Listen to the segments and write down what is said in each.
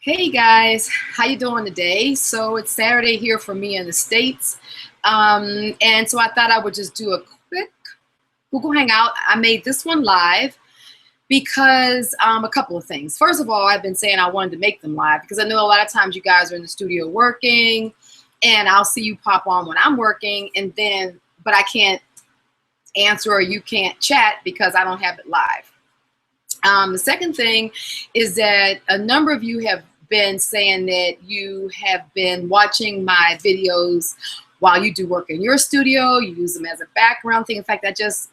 Hey guys, how you doing today? So it's Saturday here for me in the States. And so I thought I would just do a quick Google Hangout. I made this one live because a couple of things. First of all, I've been saying I wanted to make them live because I know a lot of times you guys are in the studio working and I'll see you pop on when I'm working but I can't answer or you can't chat because I don't have it live. The second thing is that a number of you have been saying that you have been watching my videos while you do work in your studio. You use them as a background thing. In fact, I just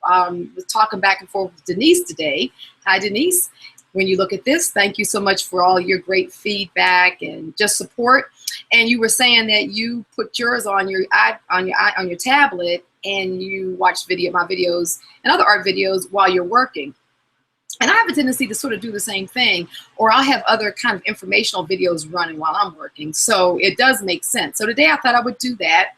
was talking back and forth with Denise today. Hi, Denise. When you look at this, thank you so much for all your great feedback and just support. And you were saying that you put yours on your tablet and you watch my videos and other art videos while you're working. And I have a tendency to sort of do the same thing, or I'll have other kind of informational videos running while I'm working. So it does make sense. So today I thought I would do that.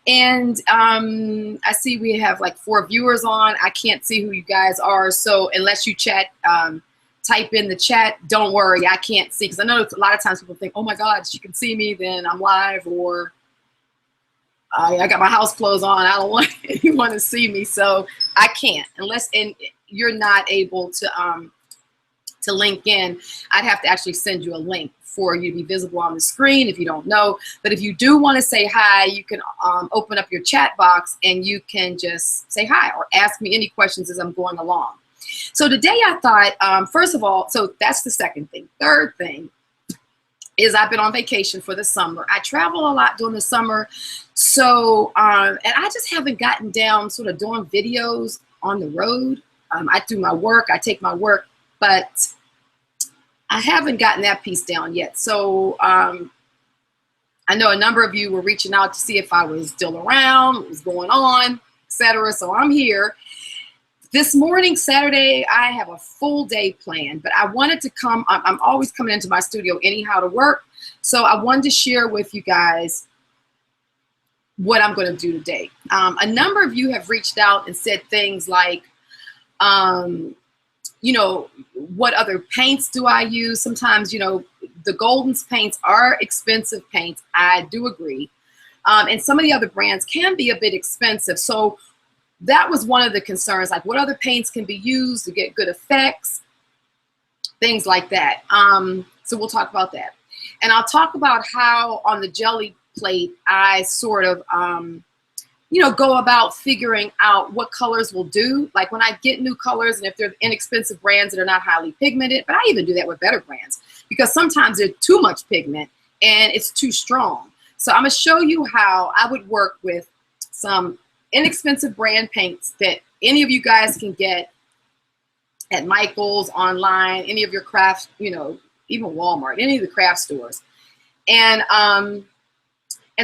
And I see we have like 4 viewers on. I can't see who you guys are. So unless you chat, type in the chat, don't worry, I can't see. Because I know a lot of times people think, oh my God, she can see me, then I'm live, or I got my house clothes on. I don't want anyone to see me. So I can't unless you're not able to link in. I'd have to actually send you a link for you to be visible on the screen if you don't know. But if you do want to say hi, you can open up your chat box and you can just say hi or ask me any questions as I'm going along. So today I thought, first of all, so that's the second thing. Third thing is I've been on vacation for the summer. I travel a lot during the summer. So, and I just haven't gotten down sort of doing videos on the road. I do my work, I take my work, but I haven't gotten that piece down yet. So I know a number of you were reaching out to see if I was still around, what was going on, etc. So I'm here. This morning, Saturday, I have a full day planned, but I wanted to come, I'm always coming into my studio anyhow to work. So I wanted to share with you guys what I'm going to do today. A number of you have reached out and said things like, you know, what other paints do I use? Sometimes, you know, the Golden's paints are expensive paints. I do agree. And some of the other brands can be a bit expensive. So that was one of the concerns, like what other paints can be used to get good effects, things like that. So we'll talk about that. And I'll talk about how on the Gelli plate, I sort of, you know, go about figuring out what colors will do. Like when I get new colors and if they're inexpensive brands that are not highly pigmented, but I even do that with better brands because sometimes they're too much pigment and it's too strong. So I'm gonna show you how I would work with some inexpensive brand paints that any of you guys can get at Michael's, online, any of your crafts, you know, even Walmart, any of the craft stores. And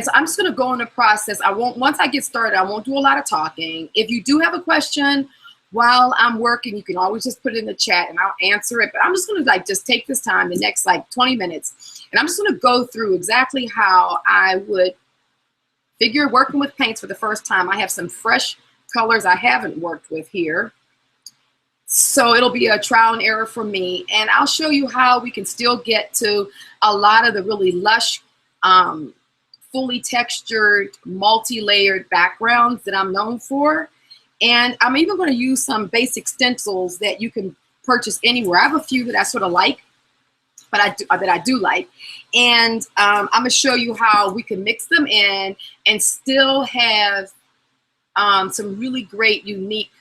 so I'm just going to go in the process. Once I get started, I won't do a lot of talking. If you do have a question while I'm working, you can always just put it in the chat and I'll answer it. But I'm just going to just take this time, the next 20 minutes, and I'm just going to go through exactly how I would figure working with paints for the first time. I have some fresh colors I haven't worked with here. So it'll be a trial and error for me. And I'll show you how we can still get to a lot of the really lush, fully textured, multi-layered backgrounds that I'm known for. And I'm even going to use some basic stencils that you can purchase anywhere. I have a few that I sort of like, but I do like. And I'm going to show you how we can mix them in and still have some really great, unique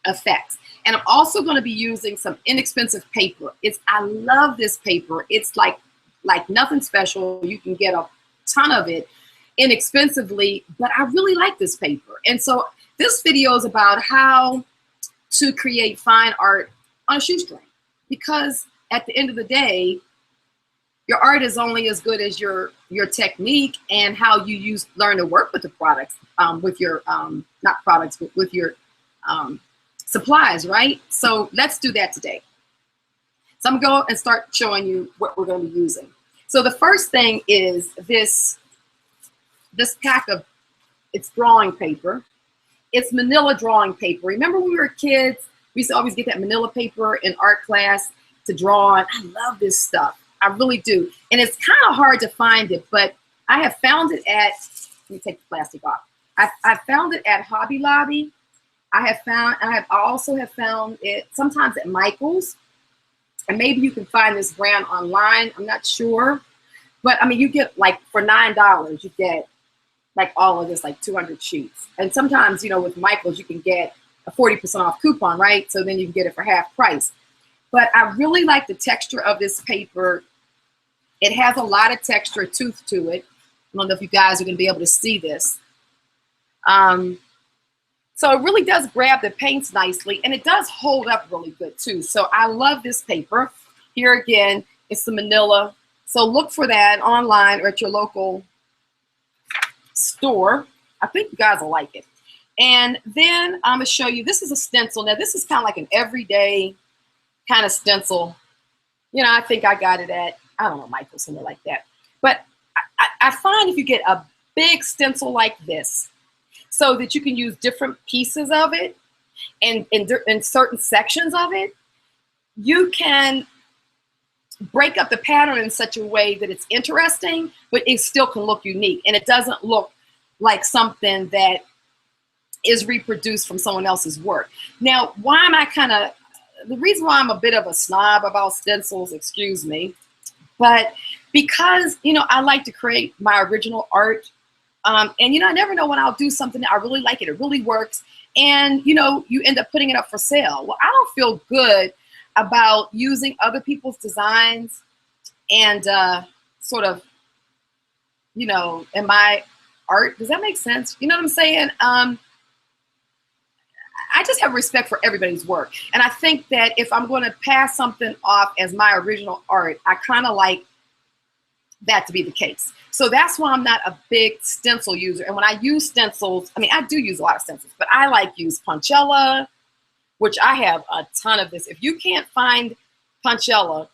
effects. And I'm also going to be using some inexpensive paper. I love this paper. It's like nothing special. You can get a ton of it inexpensively, but I really like this paper. And so this video is about how to create fine art on a shoestring, because at the end of the day, your art is only as good as your technique and how you learn to work with the products, with your not products, but with your supplies, right? So let's do that today. So I'm going to go and start showing you what we're going to be using. So the first thing is this pack of, it's drawing paper. It's manila drawing paper. Remember when we were kids, we used to always get that manila paper in art class, to draw on. I love this stuff. I really do. And it's kind of hard to find it, but I have found it at, let me take the plastic off. I found it at Hobby Lobby. I also have found it sometimes at Michael's. And maybe you can find this brand online. I'm not sure. But I mean, you get like for $9, you get like all of this, like 200 sheets. And sometimes, you know, with Michael's, you can get a 40% off coupon, right? So then you can get it for half price. But I really like the texture of this paper. It has a lot of texture, tooth to it. I don't know if you guys are going to be able to see this. So it really does grab the paints nicely, and it does hold up really good too. So I love this paper. Here again, it's the manila. So look for that online or at your local store. I think you guys will like it. And then I'm gonna show you, this is a stencil. Now this is kind of like an everyday kind of stencil. You know, I think I got it at, I don't know, Michael's, something like that. But I find if you get a big stencil like this, so that you can use different pieces of it and in certain sections of it, you can break up the pattern in such a way that it's interesting, but it still can look unique. And it doesn't look like something that is reproduced from someone else's work. Now, why am I the reason why I'm a bit of a snob about stencils, excuse me, but because, you know, I like to create my original art. And, you know, I never know when I'll do something that I really like it really works. And, you know, you end up putting it up for sale. Well, I don't feel good about using other people's designs and sort of, you know, in my art. Does that make sense? You know what I'm saying? I just have respect for everybody's work. And I think that if I'm going to pass something off as my original art, I kind of like that to be the case. So that's why I'm not a big stencil user. And when I use stencils, I mean, I do use a lot of stencils, but I like use Punchella, which I have a ton of this. If you can't find Punchella,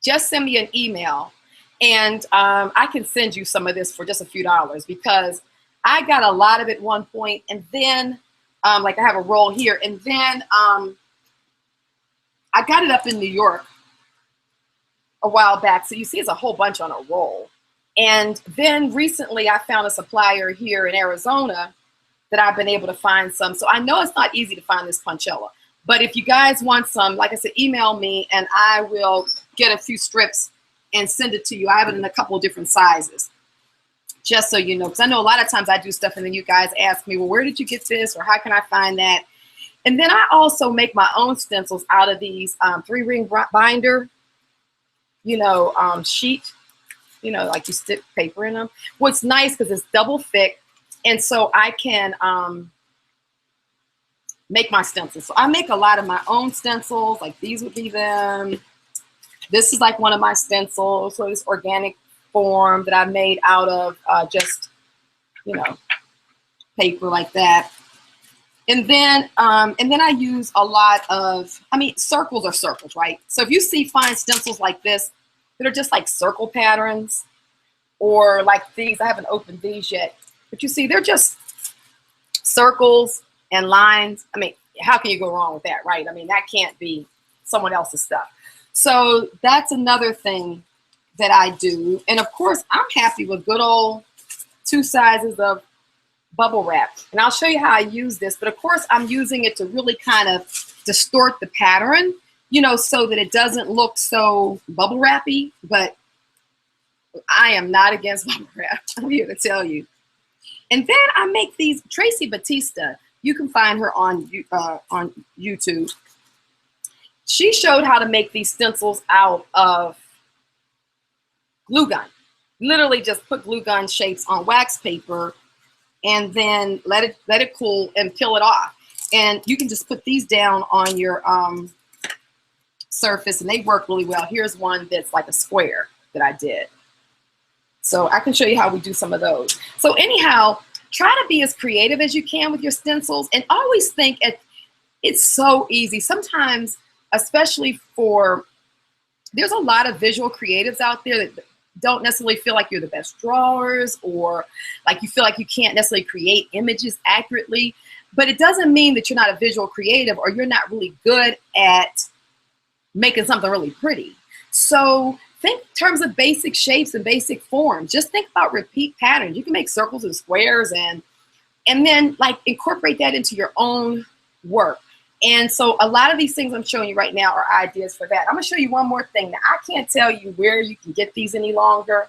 just send me an email and I can send you some of this for just a few dollars, because I got a lot of it at one point, and then like I have a roll here, and then I got it up in New York a while back. So you see it's a whole bunch on a roll. And then recently I found a supplier here in Arizona that I've been able to find some. So I know it's not easy to find this Punchella, but if you guys want some, like I said, email me and I will get a few strips and send it to you. I have it in a couple of different sizes, just so you know, because I know a lot of times I do stuff and then you guys ask me, well, where did you get this? Or how can I find that? And then I also make my own stencils out of these 3-ring binder, you know, sheet, you know, like you stick paper in them. What's nice because it's double thick, and so I can make my stencils. So I make a lot of my own stencils, like these would be them. This is like one of my stencils, so this organic form that I made out of just, you know, paper like that. And then I use a lot of, I mean, circles are circles, right? So if you find stencils like this that are just like circle patterns, or like these, I haven't opened these yet, but you see, they're just circles and lines. I mean, how can you go wrong with that, right? I mean, that can't be someone else's stuff. So that's another thing that I do. And of course, I'm happy with good old 2 sizes of bubble wrap. And I'll show you how I use this, but of course I'm using it to really kind of distort the pattern, you know, so that it doesn't look so bubble wrappy. But I am not against bubble wrap, I'm here to tell you. And then I make these, Tracy Batista, you can find her on YouTube. She showed how to make these stencils out of glue gun. Literally just put glue gun shapes on wax paper and then let it cool and peel it off. And you can just put these down on your surface and they work really well. Here's one that's like a square that I did. So I can show you how we do some of those. So anyhow, try to be as creative as you can with your stencils, and always think it's so easy. Sometimes, especially there's a lot of visual creatives out there that don't necessarily feel like you're the best drawers, or like you feel like you can't necessarily create images accurately, but it doesn't mean that you're not a visual creative or you're not really good at making something really pretty. So think in terms of basic shapes and basic forms. Just think about repeat patterns. You can make circles and squares and then like incorporate that into your own work. And so a lot of these things I'm showing you right now are ideas for that. I'm gonna show you one more thing. Now I can't tell you where you can get these any longer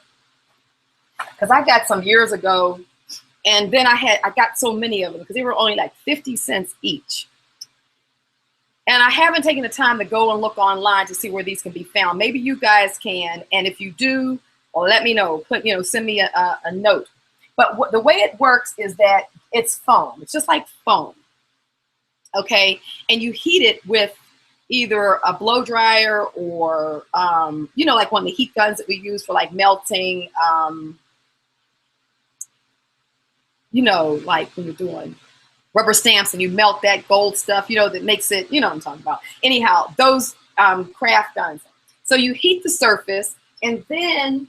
because I got some years ago, and then I got so many of them because they were only like 50 cents each. And I haven't taken the time to go and look online to see where these can be found. Maybe you guys can, and if you do, well, let me know. Send me a note. But the way it works is that it's foam. It's just like foam, okay? And you heat it with either a blow dryer or, like one of the heat guns that we use for like melting, like when you're doing rubber stamps and you melt that gold stuff, that makes it, what I'm talking about. Anyhow, those craft guns. So you heat the surface, and then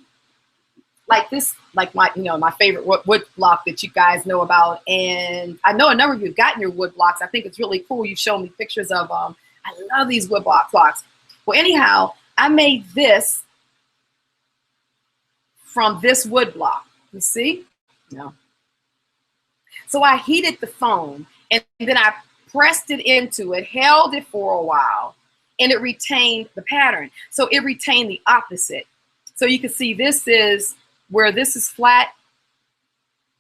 like this, like my favorite wood block that you guys know about. And I know a number of you have gotten your wood blocks. I think it's really cool. You show me pictures of I love these wood blocks. Well, anyhow, I made this from this wood block. You see? No. So I heated the foam, and then I pressed it into it, held it for a while, and it retained the pattern. So it retained the opposite. So you can see this is where this is flat,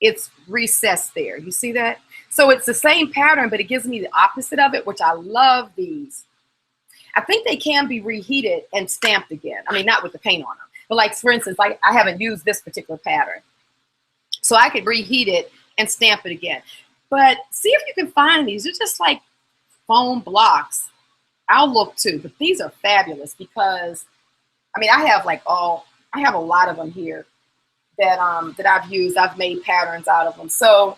it's recessed there. You see that? So it's the same pattern, but it gives me the opposite of it, which I love these. I think they can be reheated and stamped again. I mean, not with the paint on them, but like, for instance, I haven't used this particular pattern. So I could reheat it and stamp it again. But see if you can find these. They're just like foam blocks. I'll look too, but these are fabulous because, I mean, I have a lot of them here that I've used. I've made patterns out of them. So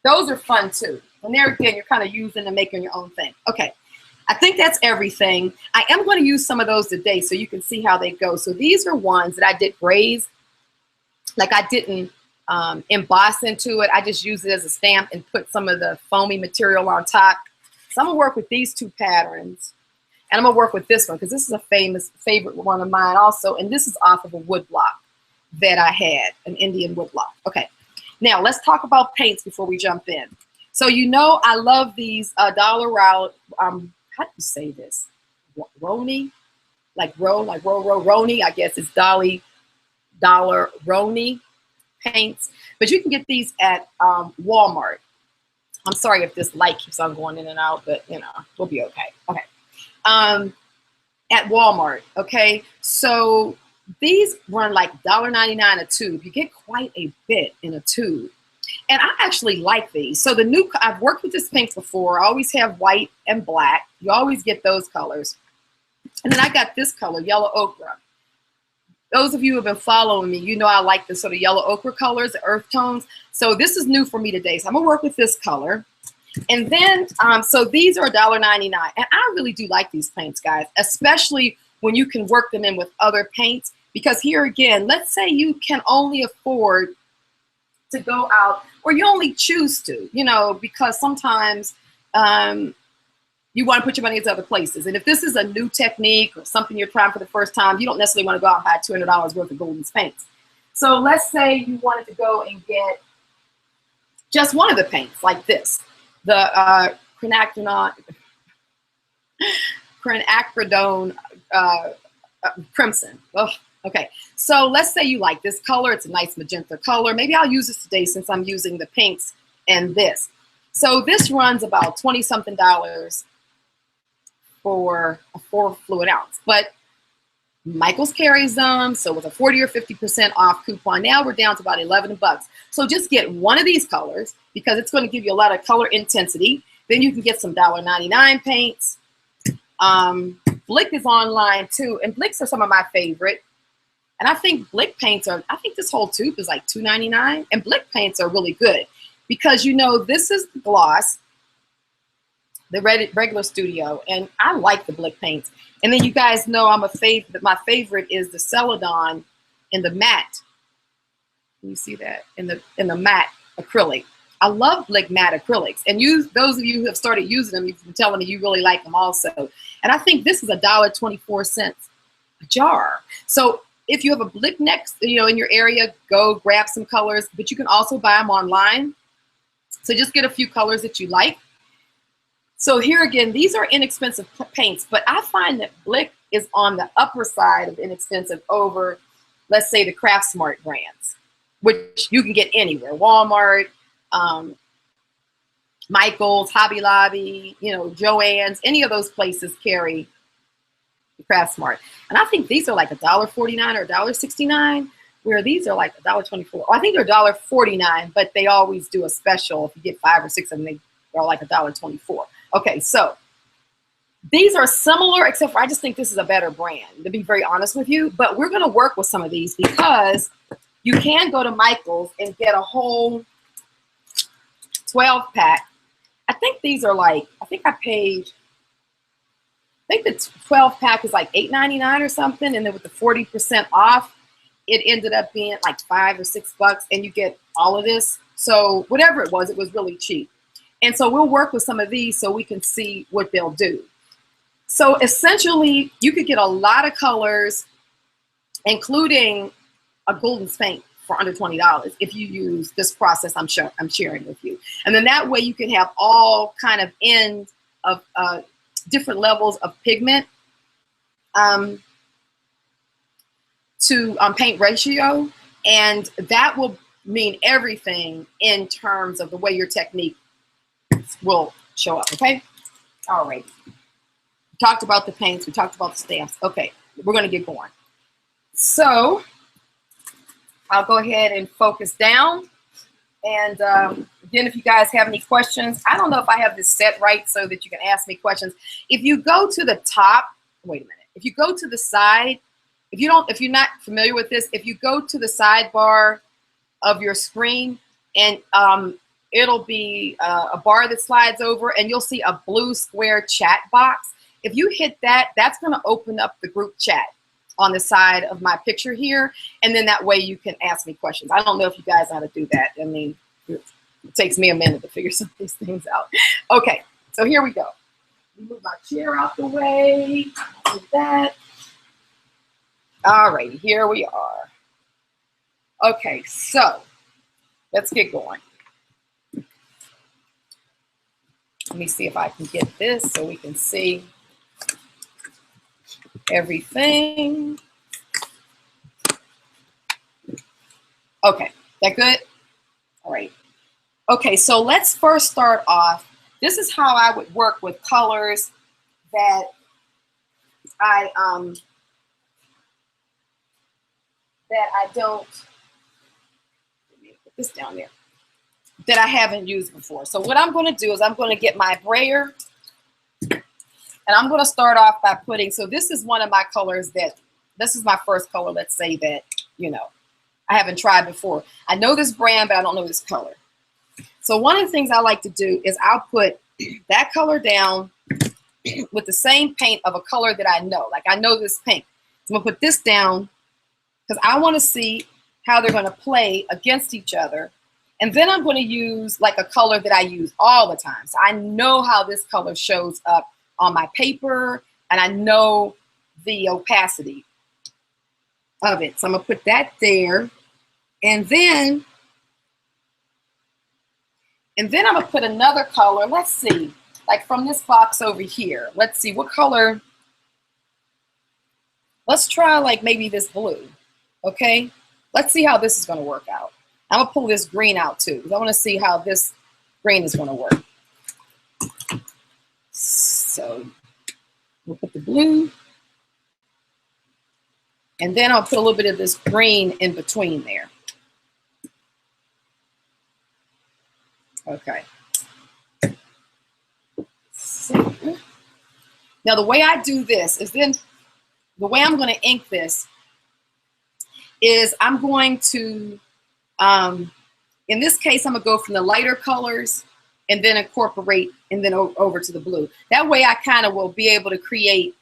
those are fun too. And there again, you're kind of using and making your own thing. Okay, I think that's everything. I am going to use some of those today so you can see how they go. So these are ones that I did raise. Like I didn't emboss into it. I just used it as a stamp and put some of the foamy material on top. So I'm gonna work with these two patterns, and I'm gonna work with this one because this is a favorite one of mine also, and this is off of a wood block that I had, an Indian wood block. Okay, now let's talk about paints before we jump in. So I love these dollar round, how do you say this? Roni? Like Roni, I guess it's dollar Roni paints, but you can get these at Walmart. I'm sorry if this light keeps on going in and out, but we'll be okay. Okay. At Walmart, okay? So these run like $1.99 a tube. You get quite a bit in a tube. And I actually like these. So I've worked with this paint before. I always have white and black. You always get those colors. And then I got this color, yellow ochre. Those of you who have been following me, I like the sort of yellow ochre colors, the earth tones. So this is new for me today. So I'm gonna work with this color. And then, so these are $1.99. And I really do like these paints, guys, especially when you can work them in with other paints. Because here again, let's say you can only afford to go out, or you only choose to, because sometimes you want to put your money into other places. And if this is a new technique or something you're trying for the first time, you don't necessarily want to go out and buy $200 worth of Golden's paints. So let's say you wanted to go and get just one of the paints like this, the Quinacridone Crimson. Oh, okay, so let's say you like this color. It's a nice magenta color. Maybe I'll use this today since I'm using the pinks and this. So this runs about $20-something for a 4 fluid ounce, but Michael's carries them, so with a 40 or 50% off coupon, now we're down to about $11 bucks. So just get one of these colors because it's going to give you a lot of color intensity. Then you can get some $1.99 paints. Blick is online too, and Blicks are some of my favorite. And I think Blick paints I think this whole tube is like $2.99, and Blick paints are really good because this is the gloss, the regular studio, and I like the Blick paints. And then you guys know my favorite is the Celadon in the matte. Can you see that? In the matte acrylic. I love like matte acrylics, and those of you who have started using them, you've been telling me you really like them also. And I think this is $1.24 a jar. So if you have a Blick next, in your area, go grab some colors, but you can also buy them online. So just get a few colors that you like. So here again, these are inexpensive paints, but I find that Blick is on the upper side of inexpensive over, let's say, the Craft Smart brands, which you can get anywhere. Walmart, Michael's, Hobby Lobby, Joann's, any of those places carry Craft Smart. And I think these are like $1.49 or $1.69, where these are like $1.24. I think they're $1.49, but they always do a special. If you get 5 or 6 of them, they are like $1.24. Okay, so these are similar, except for I just think this is a better brand, to be very honest with you. But we're going to work with some of these because you can go to Michael's and get a whole 12-pack. I think these are like, I think the 12-pack is like $8.99 or something, and then with the 40% off, it ended up being like $5 or $6, and you get all of this. So whatever it was really cheap. And so we'll work with some of these so we can see what they'll do. So essentially, you could get a lot of colors, including a golden paint for under $20 if you use this process I'm sharing with you. And then that way you can have all kind of ends of different levels of pigment to paint ratio, and that will mean everything in terms of the way your technique will show up. Okay, all right. We talked about the paints, we talked about the stamps. Okay, we're going to get going. So I'll go ahead and focus down. And again, if you guys have any questions, I don't know if I have this set right so that you can ask me questions. If you go to the top, wait a minute. If you go to the side, if you're not familiar with this, if you go to the sidebar of your screen, and it'll be a bar that slides over, and you'll see a blue square chat box. If you hit that, that's going to open up the group chat on the side of my picture here, and then that way you can ask me questions. I don't know if you guys know how to do that. I mean, it takes me a minute to figure some of these things out. Okay, so here we go. Move my chair out the way, do that. All right, here we are. Okay, so let's get going. Let me see if I can get this so we can see everything. Okay, that good? All right. Okay, so let's first start off. This is how I would work with colors that I don't, let me put this down there, that I haven't used before. So what I'm going to do is I'm going to get my brayer, and I'm going to start off by putting, so this is one of my colors this is my first color, let's say, that, I haven't tried before. I know this brand, but I don't know this color. So one of the things I like to do is I'll put that color down with the same paint of a color that I know. Like I know this paint. So I'm going to put this down because I want to see how they're going to play against each other. And then I'm going to use like a color that I use all the time. So I know how this color shows up on my paper, and I know the opacity of it. So I'm going to put that there. And then I'm going to put another color. Let's see, like from this box over here. Let's see what color. Let's try like maybe this blue. Okay, let's see how this is going to work out. I'm going to pull this green out too, because I want to see how this green is going to work. So we'll put the blue, and then I'll put a little bit of this green in between there. Okay. So, now the way I do this is then the way I'm going to ink this is I'm going to, in this case, I'm going to go from the lighter colors and then incorporate and then over to the blue. That way I kind of will be able to create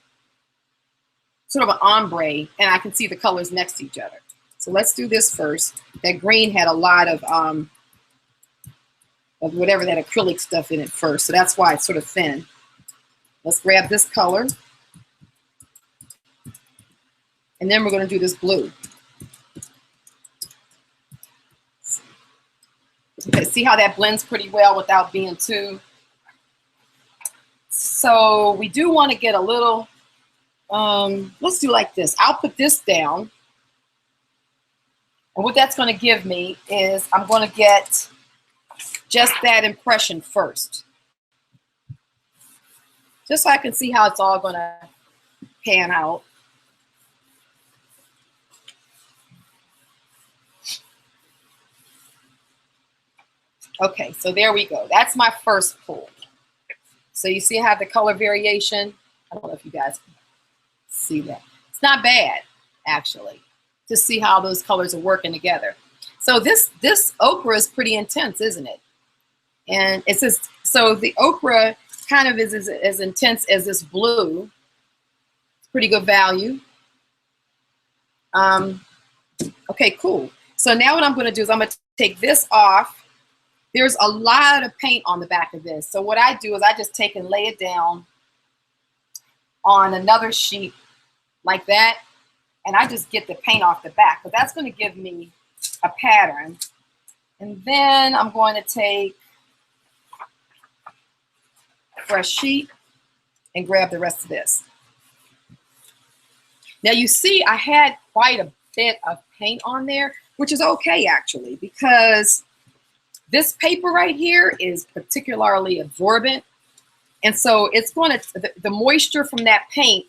sort of an ombre, and I can see the colors next to each other. So let's do this first. That green had a lot of of whatever that acrylic stuff in it first. So that's why it's sort of thin. Let's grab this color. And then we're going to do this blue. Okay, see how that blends pretty well without being too. So we do want to get a little, let's do like this. I'll put this down. And what that's going to give me is I'm going to get just that impression first. Just so I can see how it's all going to pan out. Okay, so there we go. That's my first pull. So you see I have the color variation. I don't know if you guys can see that. It's not bad, actually, to see how those colors are working together. So this ochre is pretty intense, isn't it? And it says, so the ochre kind of is as intense as this blue. It's pretty good value. Okay, cool. So now what I'm going to do is I'm going to take this off. There's a lot of paint on the back of this. So what I do is I just take and lay it down on another sheet like that. And I just get the paint off the back. But that's going to give me a pattern. And then I'm going to take a fresh sheet and grab the rest of this. Now you see I had quite a bit of paint on there, which is okay actually, because this paper right here is particularly absorbent. And so it's going to, the moisture from that paint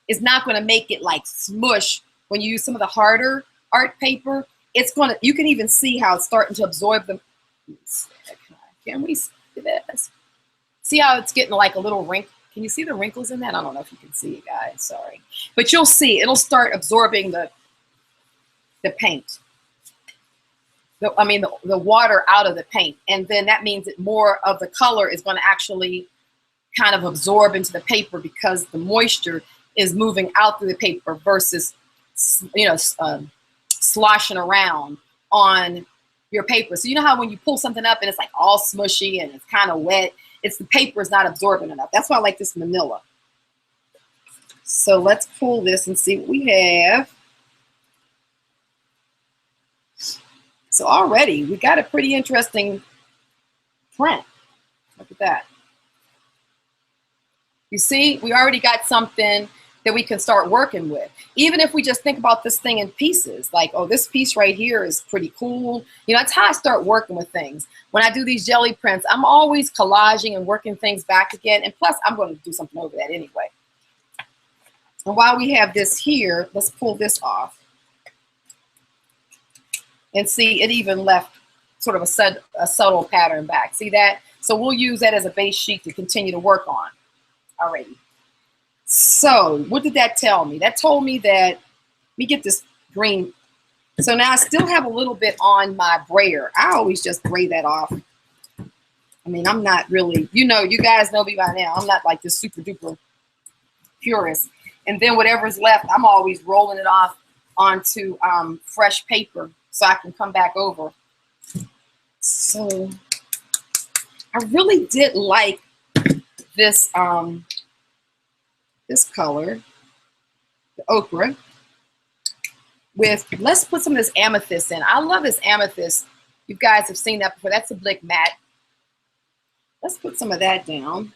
is not going to make it like smush when you use some of the harder art paper. It's going to, you can even see how it's starting to absorb the, can we see this? See how it's getting like a little wrinkle? Can you see the wrinkles in that? I don't know if you can see it, guys, sorry. But you'll see, it'll start absorbing the paint. The water out of the paint. And then that means that more of the color is going to actually kind of absorb into the paper because the moisture is moving out through the paper versus, you know, sloshing around on your paper. So you know how when you pull something up and it's like all smushy and it's kind of wet, it's the paper is not absorbent enough. That's why I like this manila. So let's pull this and see what we have. So already we got a pretty interesting print. Look at that. You see, we already got something that we can start working with. Even if we just think about this thing in pieces, like, oh, this piece right here is pretty cool. You know, that's how I start working with things. When I do these jelly prints, I'm always collaging and working things back again. And plus, I'm going to do something over that anyway. And while we have this here, let's pull this off. And see, it even left sort of a subtle pattern back. See that? So we'll use that as a base sheet to continue to work on. Alrighty. So what did that tell me? That told me that, let me get this green. So now I still have a little bit on my brayer. I always just bray that off. I mean, I'm not really, you know, you guys know me by now. I'm not like this super duper purist. And then whatever's left, I'm always rolling it off onto fresh paper so I can come back over. So I really did like this this color, the ochre, with, let's put some of this amethyst in. I love this amethyst. You guys have seen that before. That's a Blick matte. Let's put some of that down.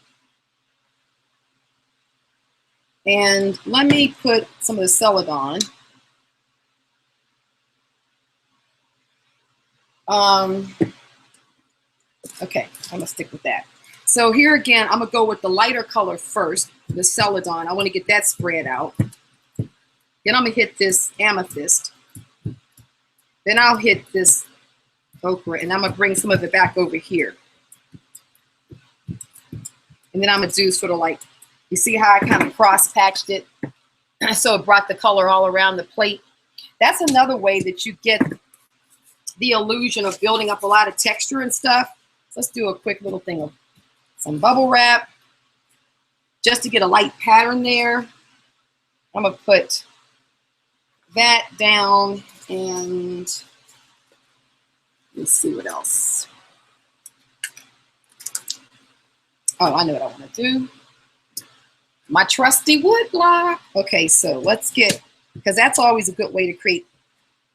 And let me put some of the celadon. Okay, I'm gonna stick with that. So here again, I'm gonna go with the lighter color first, the celadon. I want to get that spread out. Then I'm gonna hit this amethyst. Then I'll hit this ochre, and I'm gonna bring some of it back over here. And then I'm gonna do sort of like, you see how I kind of cross-patched it? So it brought the color all around the plate. That's another way that you get the illusion of building up a lot of texture and stuff. So let's do a quick little thing of some bubble wrap just to get a light pattern there. I'm gonna put that down, and let's see what else. Oh, I know what I want to do. My trusty wood block. Okay, so let's get, because that's always a good way to create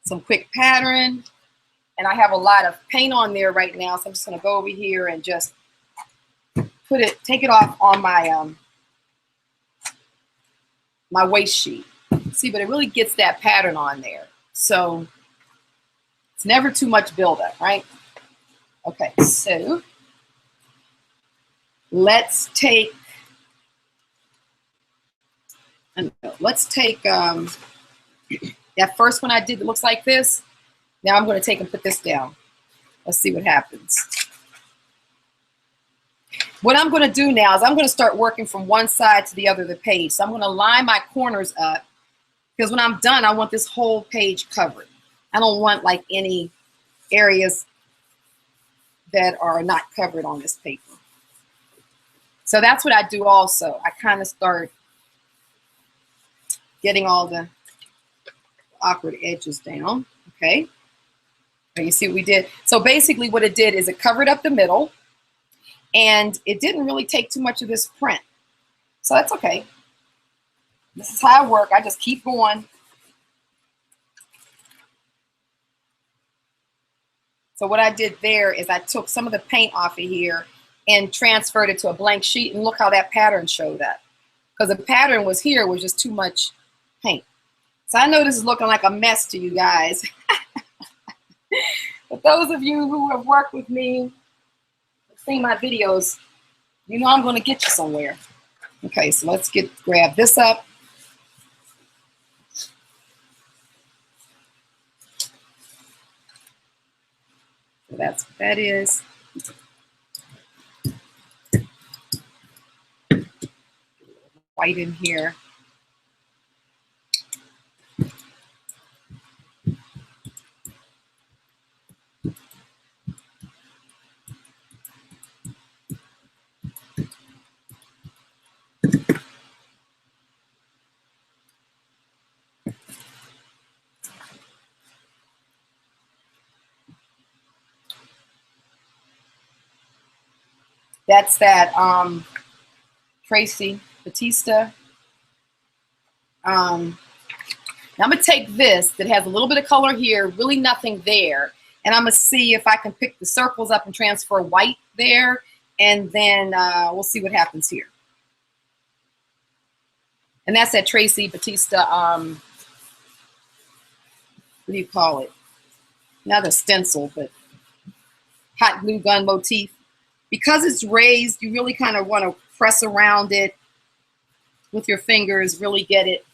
some quick pattern. And I have a lot of paint on there right now, so I'm just going to go over here and just put it, take it off on my my waste sheet. See, but it really gets that pattern on there. So it's never too much buildup, right? Okay, so let's take that first one I did that looks like this. Now I'm going to take and put this down. Let's see what happens. What I'm going to do now is I'm going to start working from one side to the other of the page. So I'm going to line my corners up, because when I'm done, I want this whole page covered. I don't want like any areas that are not covered on this paper. So that's what I do also. I kind of start getting all the awkward edges down. Okay. You see what we did? So basically what it did is it covered up the middle, and it didn't really take too much of this print. So that's okay. This is how I work. I just keep going. So what I did there is I took some of the paint off of here and transferred it to a blank sheet, and look how that pattern showed up. Because the pattern was here, was just too much paint. So I know this is looking like a mess to you guys. But those of you who have worked with me, seen my videos, you know I'm going to get you somewhere. Okay, so let's grab this up. So that's what that is. White in here. That's that Tracy Batista. Now I'm going to take this that has a little bit of color here, really nothing there, and I'm going to see if I can pick the circles up and transfer white there, and then we'll see what happens here. And that's that Tracy Batista, what do you call it? Not a stencil, but hot glue gun motif. Because it's raised, you really kind of want to press around it with your fingers, really get it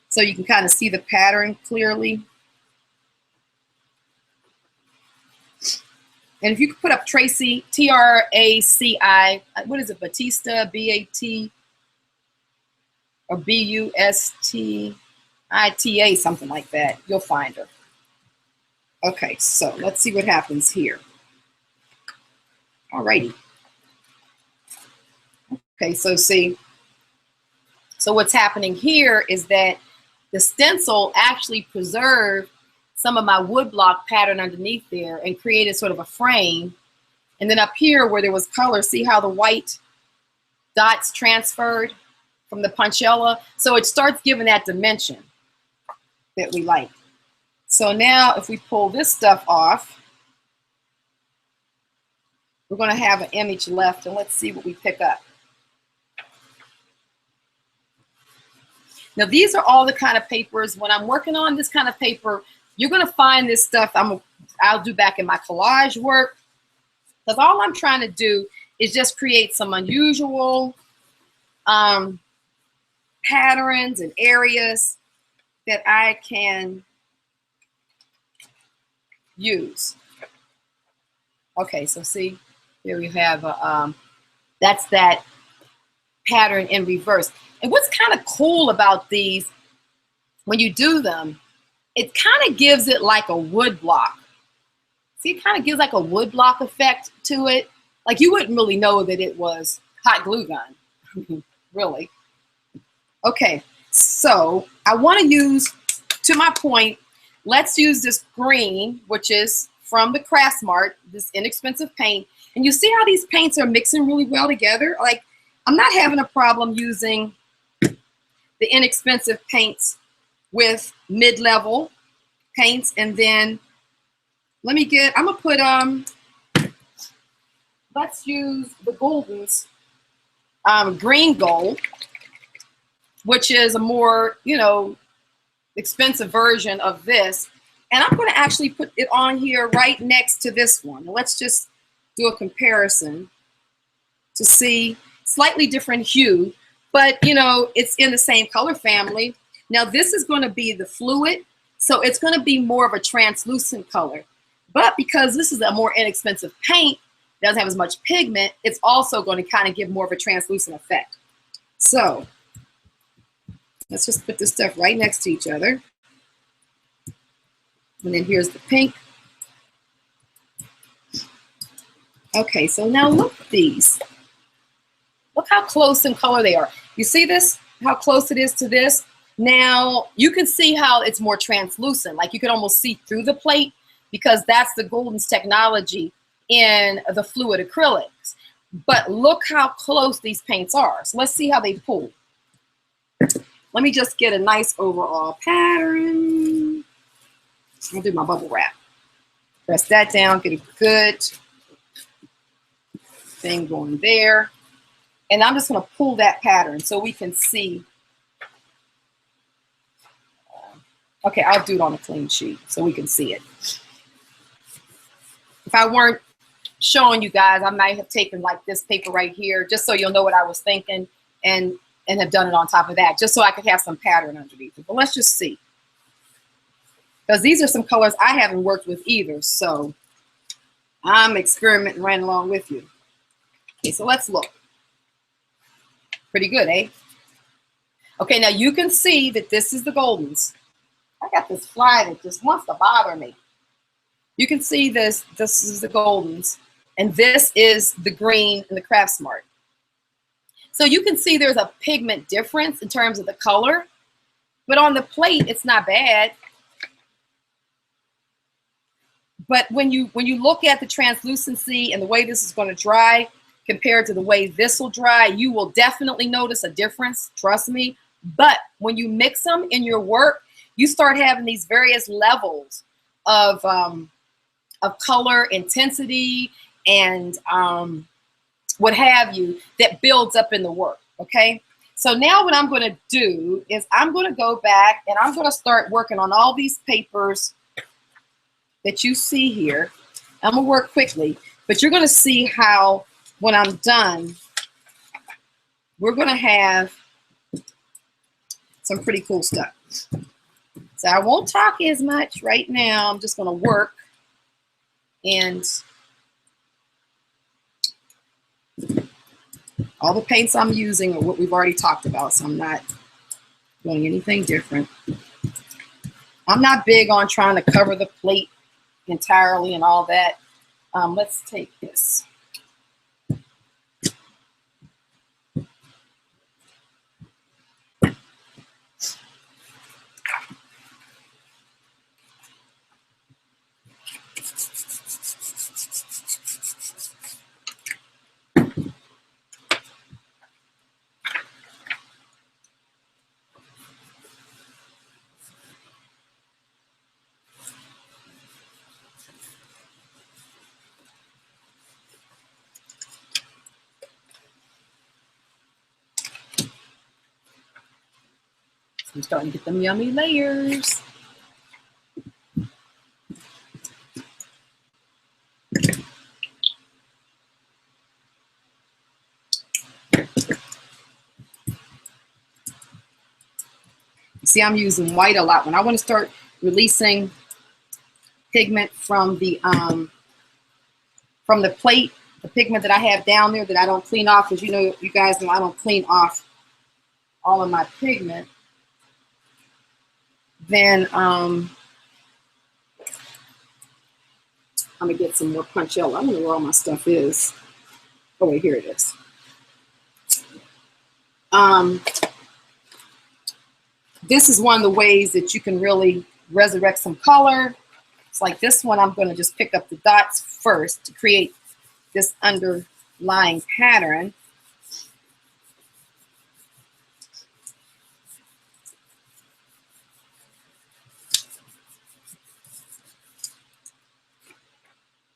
so you can kind of see the pattern clearly. And if you could put up Tracy, T-R-A-C-I, what is it, Batista, B-A-T, or B-U-S-T-I-T-A, something like that, you'll find her. Okay, so let's see what happens here. Alrighty. Okay, so see, so what's happening here is that the stencil actually preserved some of my woodblock pattern underneath there and created sort of a frame. And then up here where there was color, see how the white dots transferred from the punchella? So it starts giving that dimension that we like. So now if we pull this stuff off, we're going to have an image left, and let's see what we pick up. Now these are all the kind of papers, when I'm working on this kind of paper, you're going to find this stuff I'll do back in my collage work, because all I'm trying to do is just create some unusual patterns and areas that I can use. Okay, so see, here we have that's that pattern in reverse. And what's kind of cool about these, when you do them, it kind of gives it like a wood block. See, it kind of gives like a wood block effect to it. Like you wouldn't really know that it was hot glue gun, really. Okay, so I want to use, to my point, let's use this green, which is from the Craftsmart, this inexpensive paint. And you see how these paints are mixing really well together? Like, I'm not having a problem using the inexpensive paints with mid-level paints. And then I'm gonna put, let's use the Goldens, green gold, which is a more, expensive version of this. And I'm going to actually put it on here right next to this one. Let's just do a comparison to see slightly different hue, but it's in the same color family. Now this is going to be the fluid, so it's going to be more of a translucent color. But because this is a more inexpensive paint, doesn't have as much pigment, it's also going to kind of give more of a translucent effect. So let's just put this stuff right next to each other. And then here's the pink. Okay, so now look at these. Look how close in color they are. You see this? How close it is to this? Now you can see how it's more translucent. Like you can almost see through the plate because that's the Golden's technology in the fluid acrylics. But look how close these paints are. So let's see how they pull. Let me just get a nice overall pattern. I'll do my bubble wrap. Press that down, get a good thing going there. And I'm just going to pull that pattern so we can see. Okay, I'll do it on a clean sheet so we can see it. If I weren't showing you guys, I might have taken like this paper right here just so you'll know what I was thinking and have done it on top of that just so I could have some pattern underneath it. But let's just see. Because these are some colors I haven't worked with either, so I'm experimenting right along with you. Okay, so let's look. Pretty good, eh? Okay, now you can see that this is the Goldens. I got this fly that just wants to bother me. You can see this is the Goldens, and this is the green and the Craft Smart. So you can see there's a pigment difference in terms of the color, but on the plate, it's not bad. But when you look at the translucency and the way this is going to dry compared to the way this will dry, you will definitely notice a difference, trust me. But when you mix them in your work, you start having these various levels of color, intensity, and what have you that builds up in the work, okay? So now what I'm going to do is I'm going to go back and I'm going to start working on all these papers that you see here. I'm going to work quickly, but you're going to see how when I'm done, we're going to have some pretty cool stuff. So I won't talk as much right now. I'm just going to work and all the paints I'm using are what we've already talked about, so I'm not doing anything different. I'm not big on trying to cover the plate entirely and all that. Let's take this. I'm starting to get them yummy layers. See, I'm using white a lot. When I want to start releasing pigment from the plate, the pigment that I have down there that I don't clean off, because you guys know I don't clean off all of my pigment. Then I'm gonna get some more punch yellow. I don't know where all my stuff is. Oh wait, here it is. This is one of the ways that you can really resurrect some color. It's like this one, I'm gonna just pick up the dots first to create this underlying pattern.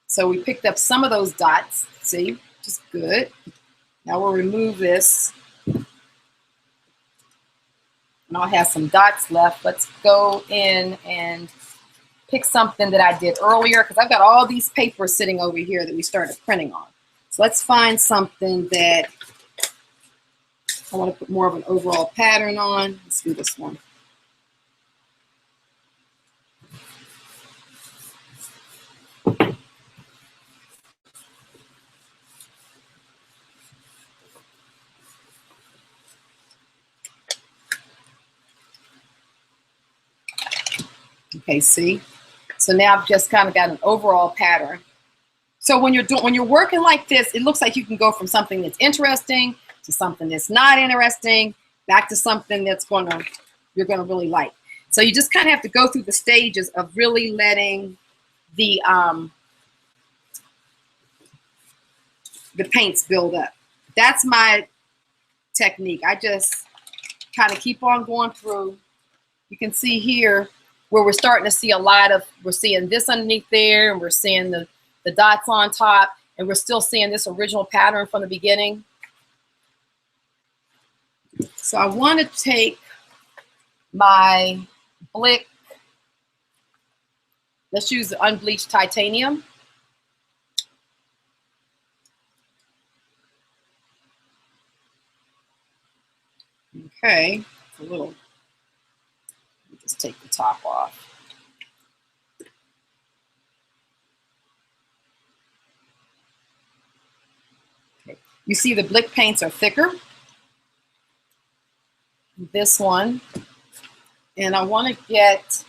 So we picked up some of those dots, see, which is good. Now we'll remove this. And I'll have some dots left. Let's go in and pick something that I did earlier, because I've got all these papers sitting over here that we started printing on. So let's find something that I want to put more of an overall pattern on. Let's do this one. Okay, see? So now I've just kind of got an overall pattern. So when you're working like this, it looks like you can go from something that's interesting to something that's not interesting, back to something that's you're gonna really like. So you just kind of have to go through the stages of really letting the paints build up. That's my technique. I just kind of keep on going through. You can see here where we're starting to see we're seeing this underneath there, and we're seeing the dots on top, and we're still seeing this original pattern from the beginning. So I want to take my Blick, let's use the unbleached titanium. Okay, a little, let me just take the top off. Okay. You see the Blick paints are thicker. This one, and I want to get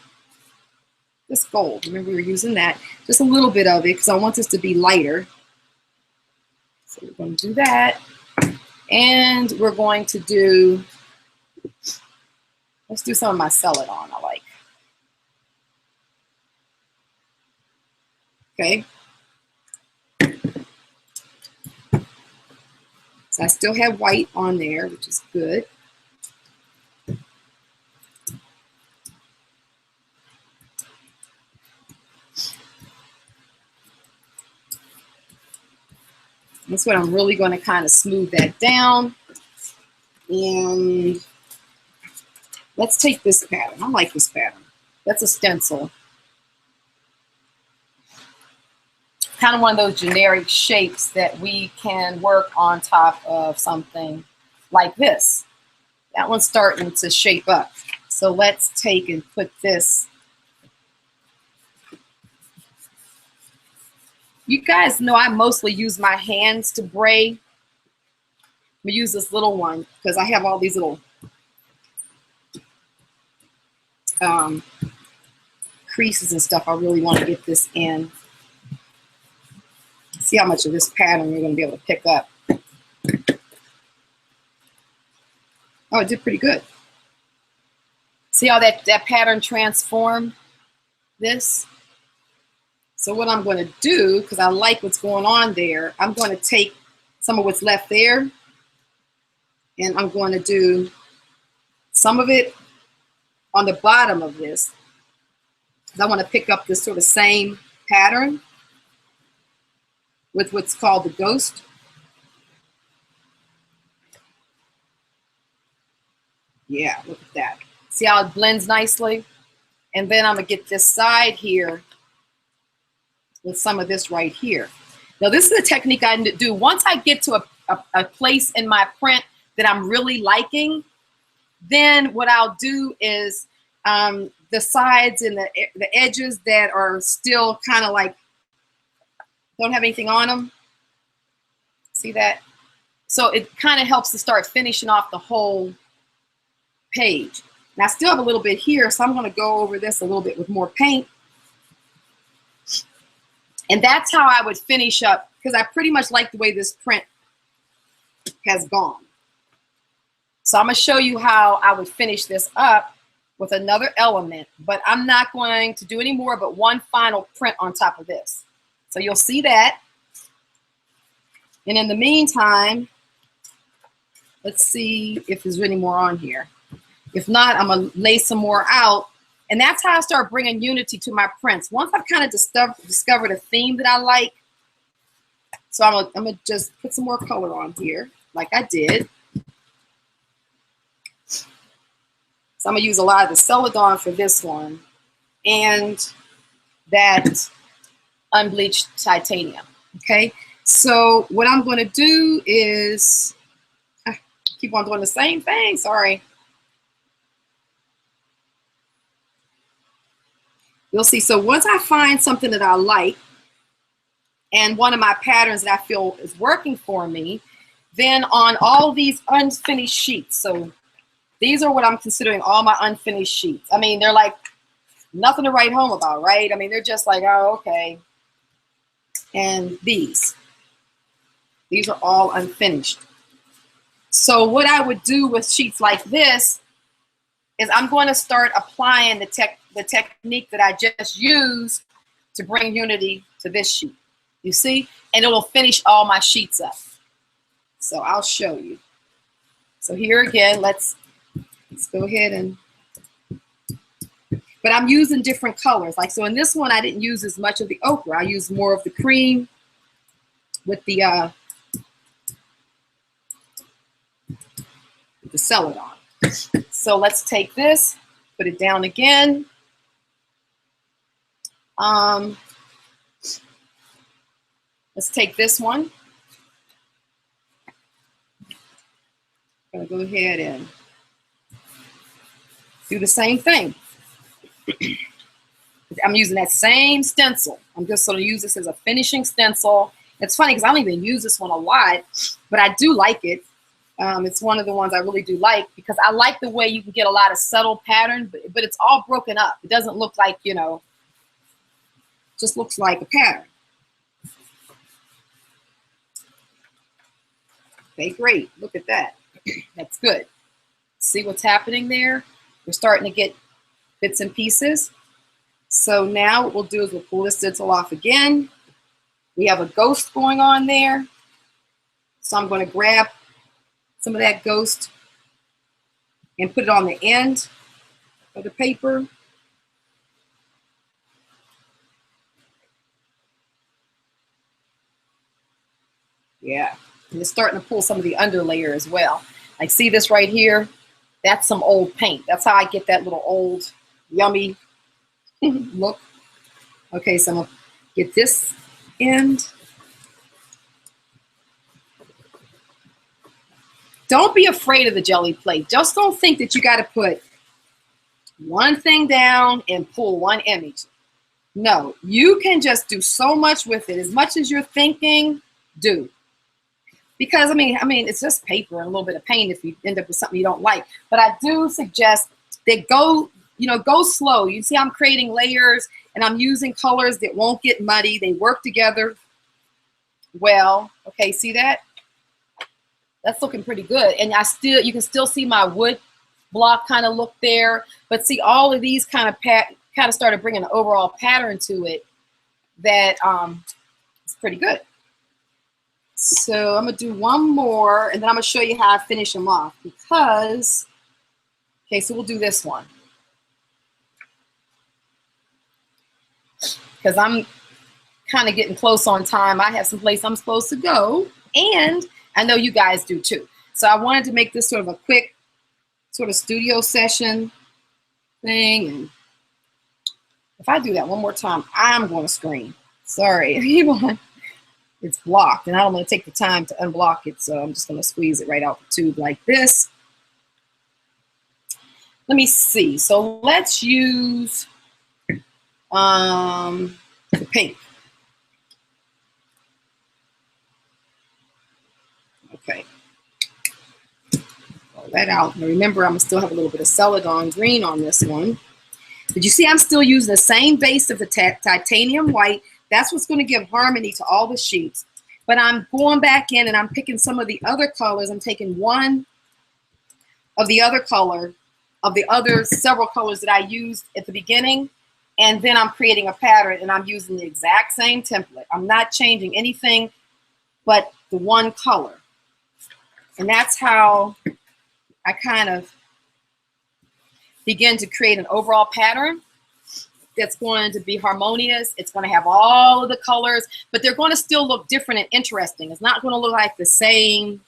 this gold. Remember, we were using that, just a little bit of it, because I want this to be lighter. So we're going to do that, and we're going to do, let's do some of my Celadon I like. Okay. So I still have white on there, which is good. That's what I'm really going to kind of smooth that down. And let's take this pattern. I like this pattern. That's a stencil. Kind of one of those generic shapes that we can work on top of something like this. That one's starting to shape up. So let's take and put this. You guys know I mostly use my hands to braid. I'm gonna use this little one because I have all these little creases and stuff. I really want to get this in. See how much of this pattern you're going to be able to pick up. Oh, it did pretty good. See how that pattern transformed this? So what I'm going to do, because I like what's going on there, I'm going to take some of what's left there, and I'm going to do some of it on the bottom of this. I want to pick up this sort of same pattern with what's called the ghost. Yeah, look at that. See how it blends nicely? And then I'm going to get this side here with some of this right here. Now, this is a technique I do. Once I get to a place in my print that I'm really liking, then what I'll do is the sides and the edges that are still kind of like don't have anything on them. See that? So it kind of helps to start finishing off the whole page. Now I still have a little bit here, so I'm going to go over this a little bit with more paint. And that's how I would finish up, because I pretty much like the way this print has gone. So I'm going to show you how I would finish this up with another element, but I'm not going to do any more but one final print on top of this. So you'll see that. And in the meantime, let's see if there's any more on here. If not, I'm gonna lay some more out. And that's how I start bringing unity to my prints. Once I've kind of discovered a theme that I like, so I'm gonna just put some more color on here, like I did. So I'm gonna use a lot of the Celadon for this one, and that unbleached titanium. Okay, so what I'm gonna do is, I keep on doing the same thing, sorry. You'll see, so once I find something that I like, and one of my patterns that I feel is working for me, then on all these unfinished sheets, so these are what I'm considering all my unfinished sheets. I mean, they're like nothing to write home about, right? I mean, they're just like, oh, okay. And these are all unfinished. So what I would do with sheets like this is I'm going to start applying the technique that I just used to bring unity to this sheet. You see? And it will finish all my sheets up. So I'll show you. So here again, let's go ahead and, but I'm using different colors. Like, so in this one, I didn't use as much of the ochre. I used more of the cream with the Celadon. So let's take this, put it down again. Let's take this one. I'm gonna go ahead and do the same thing. I'm using that same stencil. I'm just gonna use this as a finishing stencil. It's funny because I don't even use this one a lot, but I do like it. It's one of the ones I really do like because I like the way you can get a lot of subtle pattern, but it's all broken up. It doesn't look like, you know, just looks like a pattern. Okay, great. Look at that. That's good. See what's happening there? We're starting to get bits and pieces. So now what we'll do is we'll pull this stencil off again. We have a ghost going on there. So I'm going to grab some of that ghost and put it on the end of the paper. Yeah, and it's starting to pull some of the underlayer as well. Like, see this right here? That's some old paint. That's how I get that little old, yummy look. Okay, so I'm gonna get this end. Don't be afraid of the jelly plate. Just don't think that you got to put one thing down and pull one image. No, you can just do so much with it. As much as you're thinking, do. Because I mean, it's just paper and a little bit of paint if you end up with something you don't like. But I do suggest that go slow. You see I'm creating layers and I'm using colors that won't get muddy. They work together well. Okay, see that? That's looking pretty good. And you can still see my wood block kind of look there. But see, all of these kind of started bringing an overall pattern to it that is pretty good. So I'm gonna do one more and then I'm gonna show you how I finish them off because, okay, so we'll do this one. Because I'm kind of getting close on time. I have some place I'm supposed to go and I know you guys do too. So I wanted to make this sort of a quick sort of studio session thing. And if I do that one more time, I'm going to scream. Sorry. It's blocked and I don't want to take the time to unblock it. So I'm just going to squeeze it right out the tube like this. Let me see. So let's use the pink. Okay. Roll that out. Now remember, I'm going to still have a little bit of Celadon green on this one. But you see, I'm still using the same base of the titanium white. That's what's going to give harmony to all the sheets. But I'm going back in and I'm picking some of the other colors. I'm taking one of the other color, of the other several colors that I used at the beginning. And then I'm creating a pattern and I'm using the exact same template. I'm not changing anything but the one color. And that's how I kind of begin to create an overall pattern that's going to be harmonious. It's going to have all of the colors, but they're going to still look different and interesting. It's not going to look like the same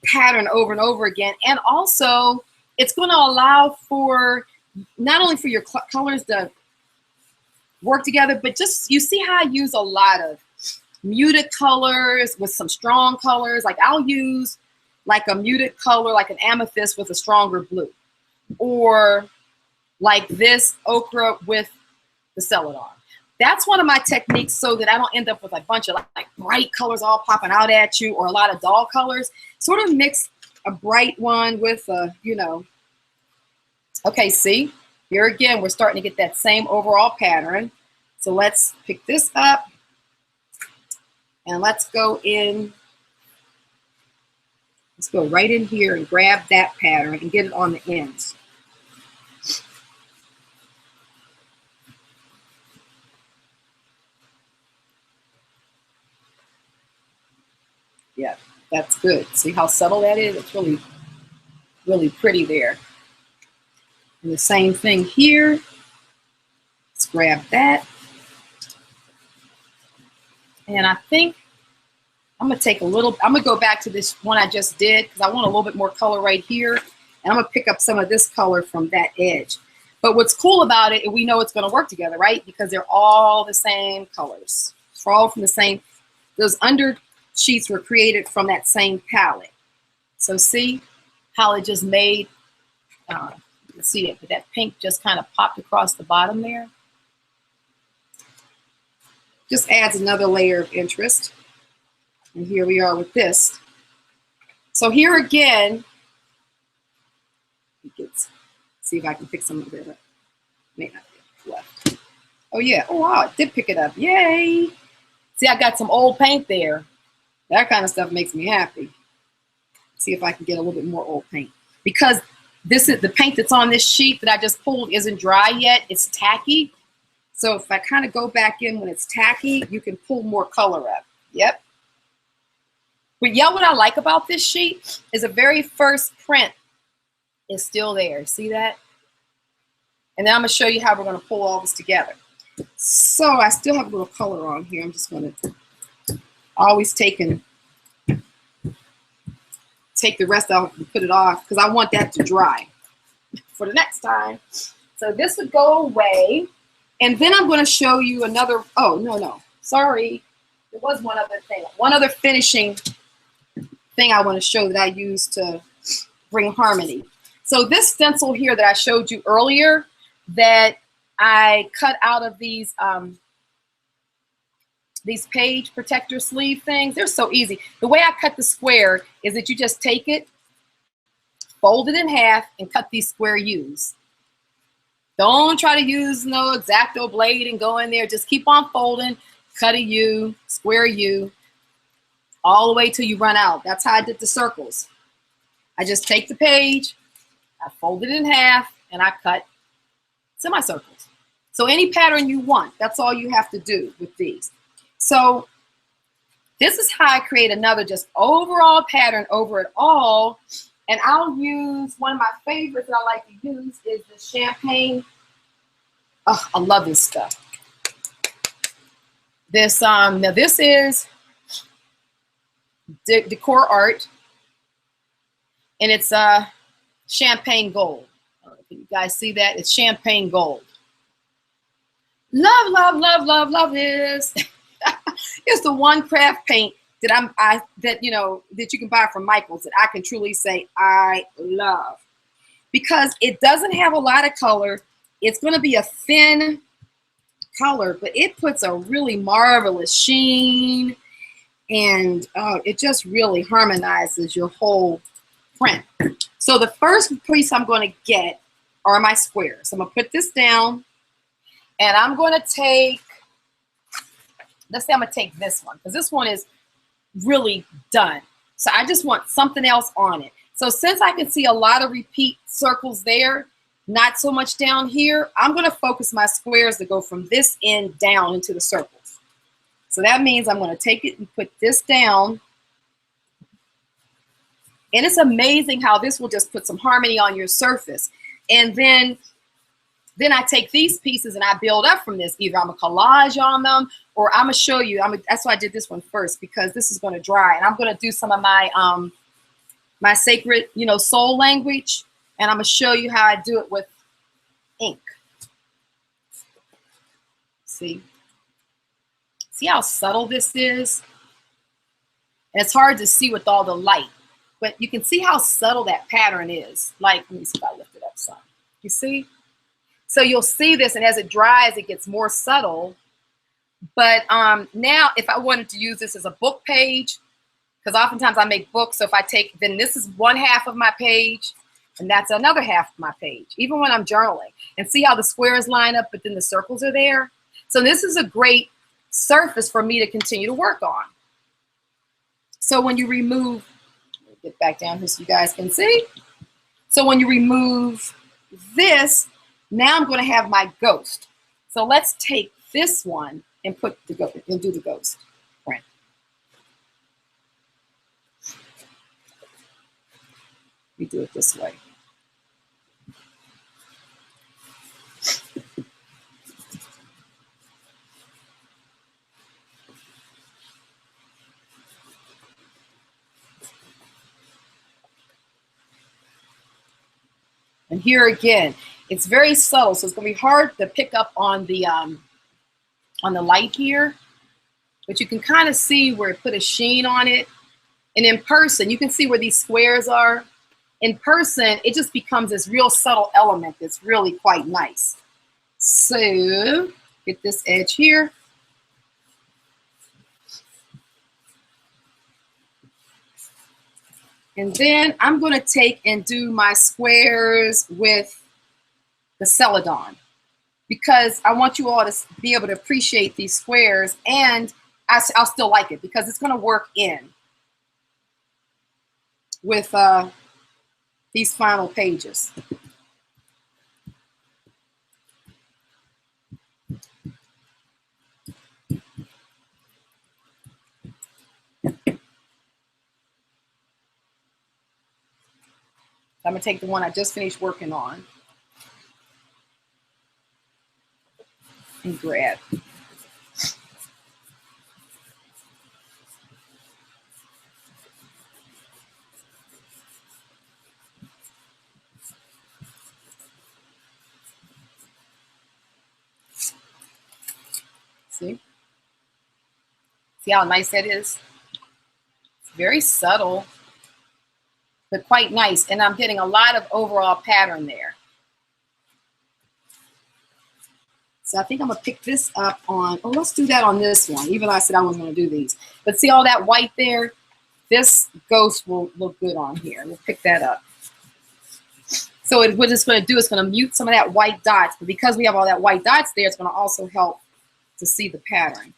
pattern over and over again. And also, it's going to allow for not only for your colors to work together, but just, you see how I use a lot of muted colors with some strong colors. Like I'll use like a muted color, like an amethyst with a stronger blue, or like this ochre with the celadon. That's one of my techniques, so that I don't end up with a bunch of like bright colors all popping out at you, or a lot of dull colors. Sort of mix a bright one with a, you know. Okay, see, here again, we're starting to get that same overall pattern. So let's pick this up and let's go in. Let's go right in here and grab that pattern and get it on the ends. Yeah, that's good. See how subtle that is? It's really, really pretty there. And the same thing here. Let's grab that. And I think I'm going to take a little, I'm going to go back to this one I just did because I want a little bit more color right here. And I'm going to pick up some of this color from that edge. But what's cool about it, we know it's going to work together, right? Because they're all the same colors. They're all from the same, those under sheets were created from that same palette. So see how it just made, you can see it, but that pink just kind of popped across the bottom there. Just adds another layer of interest. And here we are with this. So here again, let's see if I can pick some of it up. May not be left. Oh yeah, oh wow, it did pick it up, yay. See, I got some old paint there. That kind of stuff makes me happy. See if I can get a little bit more old paint. Because this is the paint that's on this sheet that I just pulled isn't dry yet. It's tacky. So if I kind of go back in when it's tacky, you can pull more color up. Yep. But yeah, what I like about this sheet is the very first print is still there. See that? And then I'm going to show you how we're going to pull all this together. So I still have a little color on here. I'm just going to always take the rest off and put it off because I want that to dry for the next time. So this would go away. And then I'm going to show you another, oh, no, sorry. There was one other thing. One other finishing thing I want to show that I use to bring harmony. So this stencil here that I showed you earlier that I cut out of these page protector sleeve things, they're so easy. The way I cut the square is that you just take it, fold it in half, and cut these square U's. Don't try to use no X-Acto blade and go in there. Just keep on folding, cut a U, square U, all the way till you run out. That's how I did the circles. I just take the page, I fold it in half, and I cut semicircles. So any pattern you want, that's all you have to do with these. So this is how I create another just overall pattern over it all. And I'll use one of my favorites that I like to use is the champagne. Oh, I love this stuff. This now this is decor art, and it's champagne gold. Can you guys see that? It's champagne gold. Love, love, love, love, love this. It's the one craft paint that that you can buy from Michael's that I can truly say I love, because it doesn't have a lot of color. It's going to be a thin color, but it puts a really marvelous sheen, and it just really harmonizes your whole print. So the first piece I'm going to get are my squares. So I'm going to put this down, and I'm going to take, let's say I'm going to take this one, because this one is really done. So I just want something else on it. So since I can see a lot of repeat circles there, not so much down here, I'm going to focus my squares to go from this end down into the circles. So that means I'm going to take it and put this down. And it's amazing how this will just put some harmony on your surface. And then I take these pieces and I build up from this. Either I'm a collage on them, or I'm gonna show you. That's why I did this one first, because this is going to dry, and I'm going to do some of my my sacred, soul language, and I'm gonna show you how I do it with ink. See how subtle this is, and it's hard to see with all the light, but you can see how subtle that pattern is. Like, let me see if I lift it up some. You see? So you'll see this, and as it dries, it gets more subtle. But now, if I wanted to use this as a book page, because oftentimes I make books, so if I take, then this is one half of my page, and that's another half of my page, even when I'm journaling. And see how the squares line up, but then the circles are there? So this is a great surface for me to continue to work on. So when you remove, let me get back down here so you guys can see. So when you remove this, now I'm going to have my ghost. So let's take this one and put the ghost and do the ghost print. We do it this way. And here again, it's very subtle, so it's going to be hard to pick up on the light here, but you can kind of see where it put a sheen on it. And in person, you can see where these squares are. In person, it just becomes this real subtle element that's really quite nice. So get this edge here. And then I'm going to take and do my squares with the Celadon, because I want you all to be able to appreciate these squares, and I'll still like it because it's going to work in with these final pages. I'm going to take the one I just finished working on and grab. See? See how nice that is? It's very subtle, but quite nice. And I'm getting a lot of overall pattern there. So I think I'm going to pick this up on, oh, let's do that on this one. Even though I said I wasn't going to do these. But see all that white there? This ghost will look good on here. We'll pick that up. So what it's going to do is going to mute some of that white dots. But because we have all that white dots there, it's going to also help to see the pattern.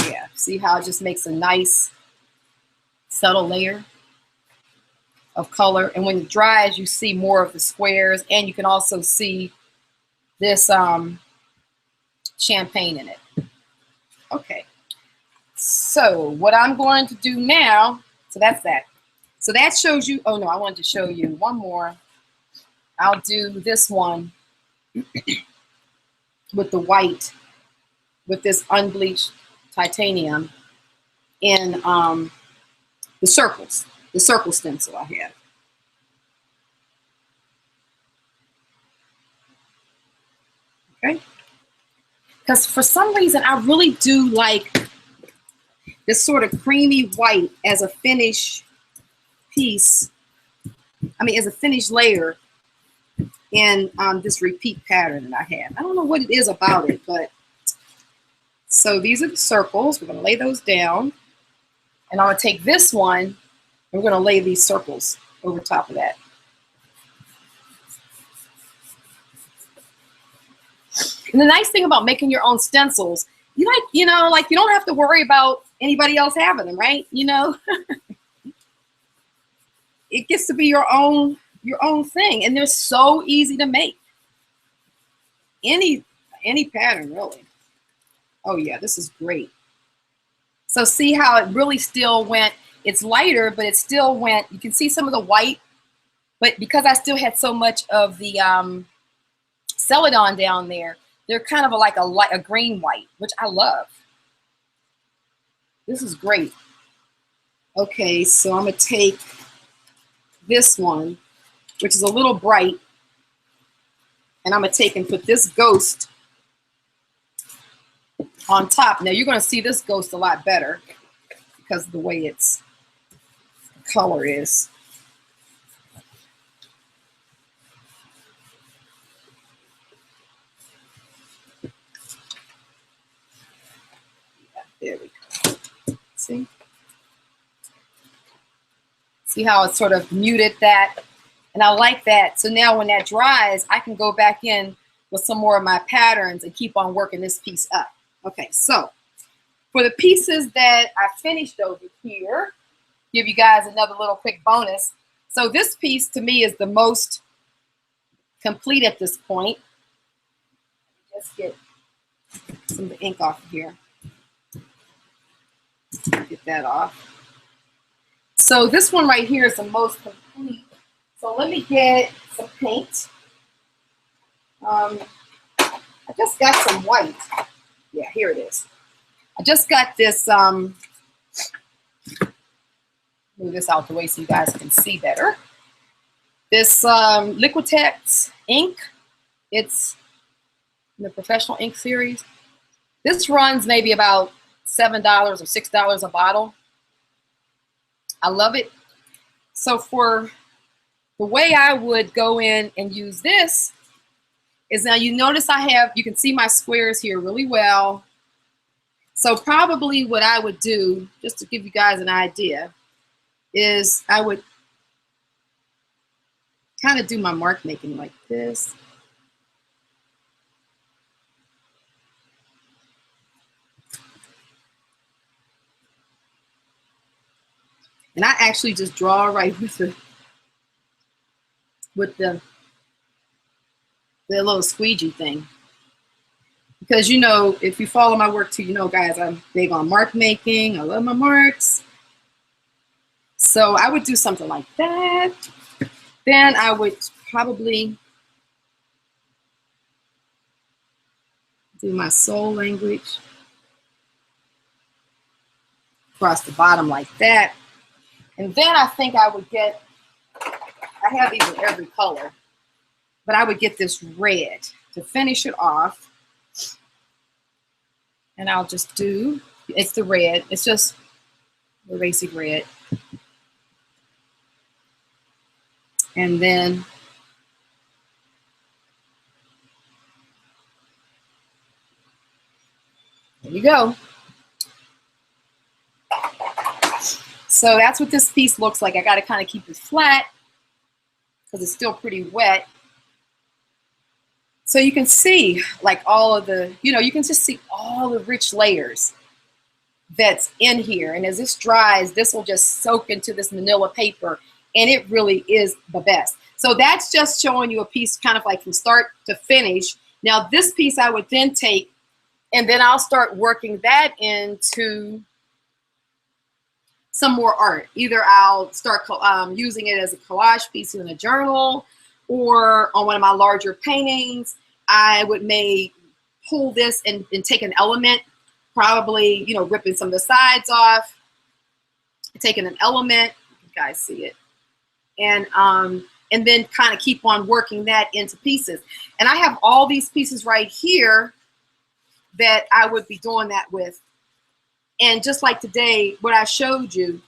Yeah, see how it just makes a nice subtle layer of color. And when it dries, you see more of the squares, and you can also see this champagne in it. Okay, so what I'm going to do now, so that's that. So that shows you, oh no, I wanted to show you one more. I'll do this one with the white, with this unbleached titanium in the circle stencil I have. Okay, because for some reason I really do like this sort of creamy white as a finish piece. I mean, as a finished layer in this repeat pattern that I have. I don't know what it is about it, but so these are the circles. We're going to lay those down, and I'm going to take this one and we're going to lay these circles over top of that. And the nice thing about making your own stencils, you don't have to worry about anybody else having them, right? It gets to be your own thing, and they're so easy to make. any pattern really. Oh yeah, this is great. So see how it really still went, it's lighter, but it still went, you can see some of the white, but because I still had so much of the Celadon down there, they're kind of like a green white, which I love. This is great. Okay, so I'm gonna take this one, which is a little bright, and I'm gonna take and put this ghost on top. Now you're gonna see this ghost a lot better because of the way its color is. There we go. See? See how it sort of muted that? And I like that. So now when that dries, I can go back in with some more of my patterns and keep on working this piece up. Okay, so for the pieces that I finished over here, give you guys another little quick bonus. So this piece to me is the most complete at this point. Just get some of the ink off of here. Get that off. So this one right here is the most complete. So let me get some paint. I just got some white. Yeah, here it is. I just got this, move this out the way so you guys can see better. This Liquitex ink. It's in the professional ink series. This runs maybe about $7 or $6 a bottle. I love it. So for the way I would go in and use this is, now you notice you can see my squares here really well. So probably what I would do, just to give you guys an idea, is I would kind of do my mark making like this. And I actually just draw right with the little squeegee thing. Because, you know, if you follow my work too, you know, guys, I'm big on mark making. I love my marks. So I would do something like that. Then I would probably do my soul language across the bottom like that. And then I think I would get, I have these in every color, but I would get this red to finish it off. And I'll just do, it's the red, it's just the basic red. And then there you go. So that's what this piece looks like. I got to kind of keep it flat because it's still pretty wet. So you can see like all of the, you know, you can just see all the rich layers that's in here. And as this dries, this will just soak into this manila paper, and it really is the best. So that's just showing you a piece kind of like from start to finish. Now this piece I would then take, and then I'll start working that into some more art. Either I'll start using it as a collage piece in a journal, or on one of my larger paintings, I may pull this and take an element, probably, you know, ripping some of the sides off, taking an element, you guys see it, and then kind of keep on working that into pieces. And I have all these pieces right here that I would be doing that with. And just like today, what I showed you,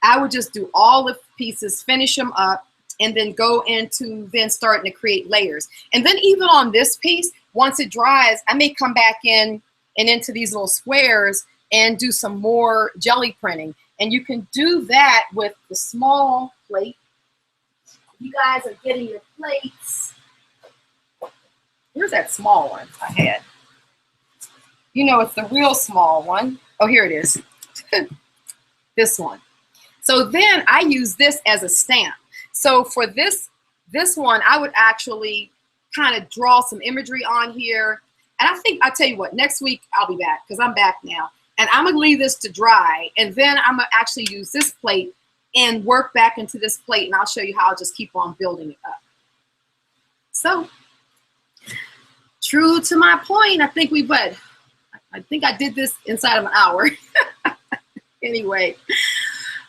I would just do all the pieces, finish them up, and then go into then starting to create layers. And then even on this piece, once it dries, I may come back in and into these little squares and do some more jelly printing. And you can do that with the small plate. You guys are getting your plates. Where's that small one I had? You know, it's the real small one. Oh, here it is. This one. So then I use this as a stamp. So for this one, I would actually kind of draw some imagery on here And I think, I'll tell you what, next week I'll be back because I'm back now. And I'm gonna leave this to dry, and then I'm gonna actually use this plate and work back into this plate, and I'll show you how I'll just keep on building it up. So, true to my point, I think I think I did this inside of an hour. Anyway,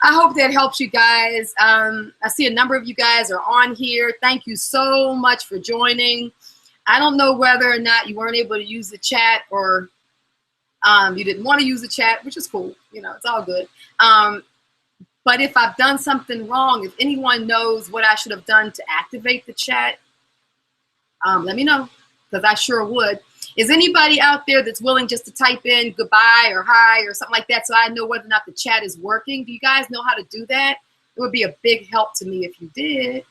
I hope that helps you guys. I see a number of you guys are on here. Thank you so much for joining. I don't know whether or not you weren't able to use the chat, or you didn't want to use the chat, which is cool. You know, it's all good. But if I've done something wrong, if anyone knows what I should have done to activate the chat, let me know, because I sure would. Is anybody out there that's willing just to type in goodbye or hi or something like that so I know whether or not the chat is working? Do you guys know how to do that? It would be a big help to me if you did.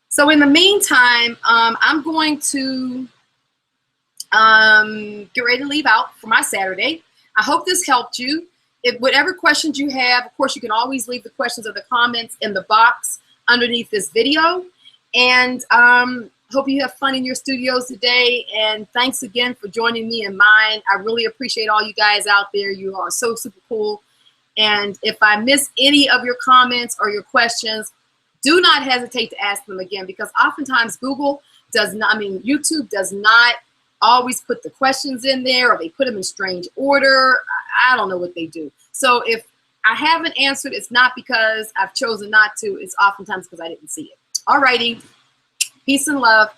So in the meantime, I'm going to get ready to leave out for my Saturday. I hope this helped you. If whatever questions you have, of course, you can always leave the questions or the comments in the box underneath this video. And hope you have fun in your studios today. And thanks again for joining me in mine. I really appreciate all you guys out there. You are so super cool. And if I miss any of your comments or your questions, do not hesitate to ask them again, because oftentimes Google does not, YouTube does not always put the questions in there, or they put them in strange order. I don't know what they do. So if I haven't answered, it's not because I've chosen not to. It's oftentimes because I didn't see it. All righty. Peace and love.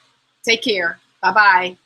Take care. Bye-bye.